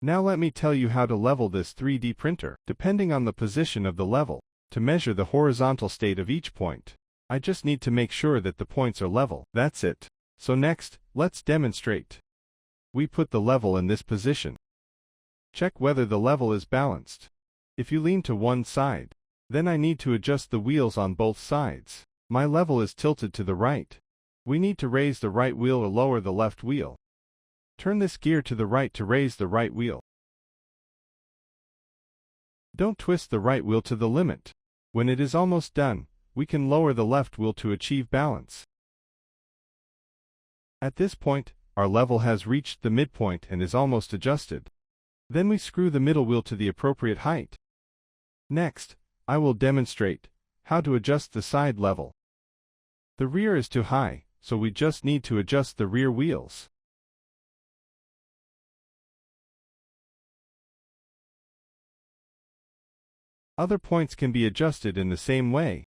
Now let me tell you how to level this 3D printer. Depending on the position of the level, to measure the horizontal state of each point, I just need to make sure that the points are level. That's it. So next, let's demonstrate. We put the level in this position. Check whether the level is balanced. If you lean to one side, then I need to adjust the wheels on both sides. My level is tilted to the right. We need to raise the right wheel or lower the left wheel. Turn this gear to the right to raise the right wheel. Don't twist the right wheel to the limit. When it is almost done, we can lower the left wheel to achieve balance. At this point, our level has reached the midpoint and is almost adjusted. Then we screw the middle wheel to the appropriate height. Next, I will demonstrate how to adjust the side level. The rear is too high, so we just need to adjust the rear wheels. Other points can be adjusted in the same way.